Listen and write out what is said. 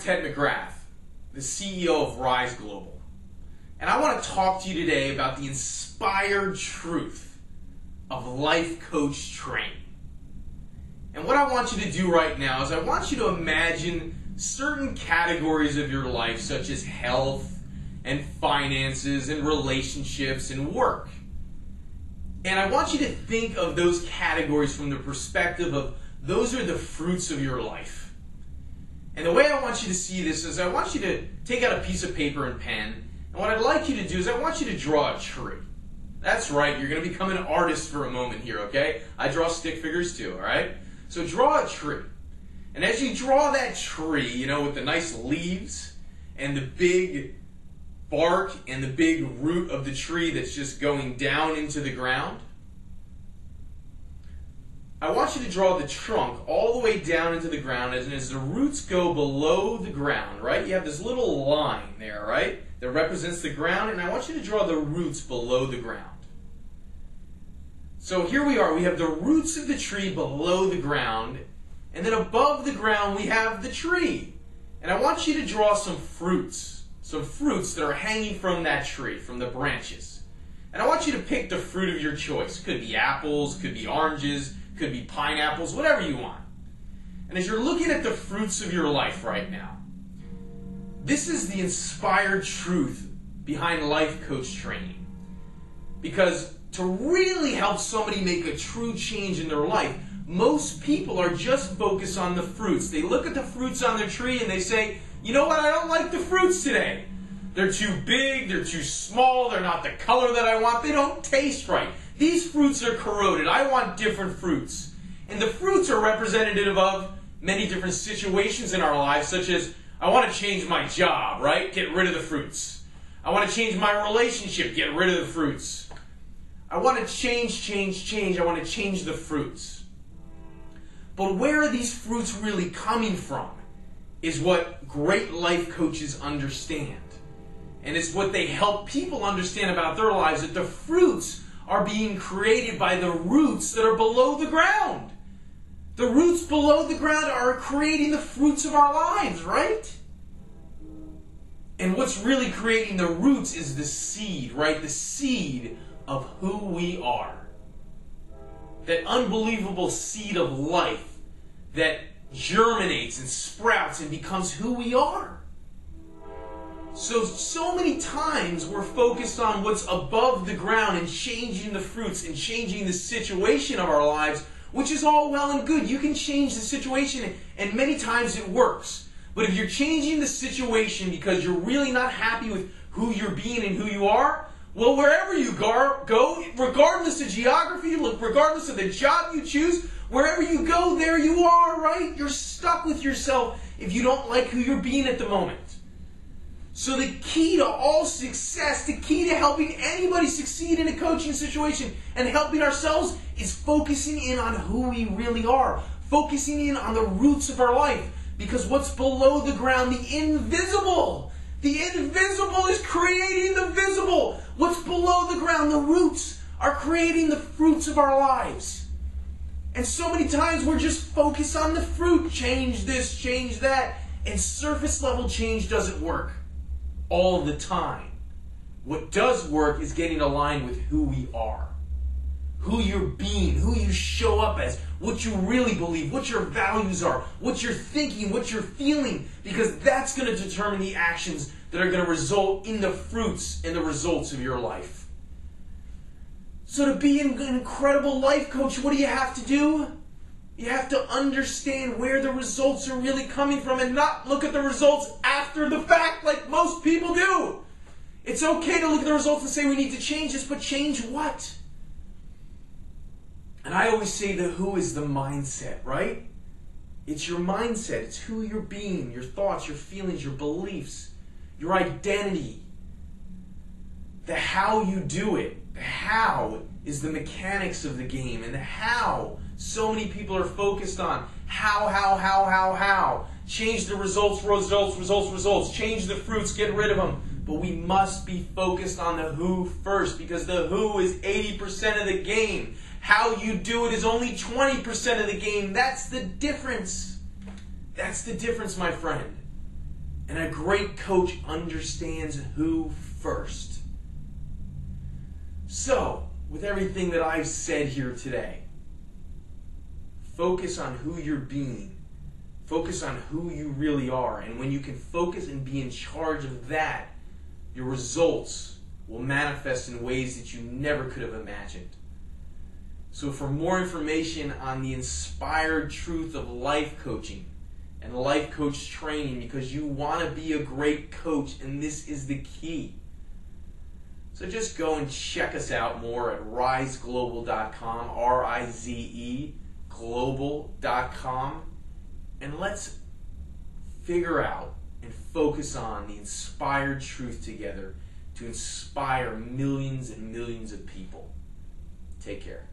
McGrath, the CEO of RiZe Global, and I want to talk to you today about the inspired truth of life coach training. And what I want you to do right now is I want you to imagine certain categories of your life, such as health and finances and relationships and work. And I want you to think of those categories from the perspective of those are the fruits of your life. And the way I want you to see this is I want you to take out a piece of paper and pen, and what I'd like you to do is I want you to draw a tree. That's right, you're going to become an artist for a moment here, okay? I draw stick figures too, all right? So draw a tree. And as you draw that tree, you know, with the nice leaves and the big bark and the big root of the tree that's just going down into the ground, I want you to draw the trunk all the way down into the ground, as the roots go below the ground, right? You have this little line there, right, that represents the ground, and I want you to draw the roots below the ground. So here we are, we have the roots of the tree below the ground, and then above the ground we have the tree. And I want you to draw some fruits that are hanging from that tree, from the branches. And I want you to pick the fruit of your choice. Could be apples, could be oranges, could be pineapples, whatever you want. And as you're looking at the fruits of your life right now, this is the inspired truth behind life coach training. Because to really help somebody make a true change in their life, most people are just focused on the fruits. They look at the fruits on their tree and they say, you know what, I don't like the fruits today. They're too big, they're too small, they're not the color that I want, they don't taste right. These fruits are corroded. I want different fruits. And the fruits are representative of many different situations in our lives, such as, I want to change my job, right? Get rid of the fruits. I want to change my relationship, get rid of the fruits. I want to change. I want to change the fruits. But where are these fruits really coming from is what great life coaches understand. And it's what they help people understand about their lives, that the fruits are being created by the roots that are below the ground. The roots below the ground are creating the fruits of our lives, right? And what's really creating the roots is the seed, right? The seed of who we are. That unbelievable seed of life that germinates and sprouts and becomes who we are. So many times we're focused on what's above the ground and changing the fruits and changing the situation of our lives, which is all well and good. You can change the situation, and many times it works. But if you're changing the situation because you're really not happy with who you're being and who you are, well, wherever you go, regardless of geography, regardless of the job you choose, wherever you go, there you are, right? You're stuck with yourself if you don't like who you're being at the moment. So the key to all success, the key to helping anybody succeed in a coaching situation and helping ourselves is focusing in on who we really are. Focusing in on the roots of our life. Because what's below the ground, the invisible is creating the visible. What's below the ground, the roots, are creating the fruits of our lives. And so many times we're just focused on the fruit. Change this, change that. And surface level change doesn't work all the time. What does work is getting aligned with who we are. Who you're being, who you show up as, what you really believe, what your values are, what you're thinking, what you're feeling, because that's going to determine the actions that are going to result in the fruits and the results of your life. So to be an incredible life coach, what do you have to do? You have to understand where the results are really coming from and not look at the results after the fact like most people do. It's okay to look at the results and say we need to change this, but change what? And I always say the who is the mindset, right? It's your mindset. It's who you're being, your thoughts, your feelings, your beliefs, your identity. The how you do it. The how is the mechanics of the game. And the how, so many people are focused on how. Change the results. Change the fruits, get rid of them. But we must be focused on the who first, because the who is 80% of the game. How you do it is only 20% of the game. That's the difference. That's the difference, my friend. And a great coach understands who first. So, with everything that I've said here today, focus on who you're being. Focus on who you really are. And when you can focus and be in charge of that, your results will manifest in ways that you never could have imagined. So for more information on the inspired truth of life coaching and life coach training, because you want to be a great coach, and this is the key. So just go and check us out more at rizeglobal.com, R-I-Z-E, global.com, and let's figure out and focus on the inspired truth together to inspire millions and millions of people. Take care.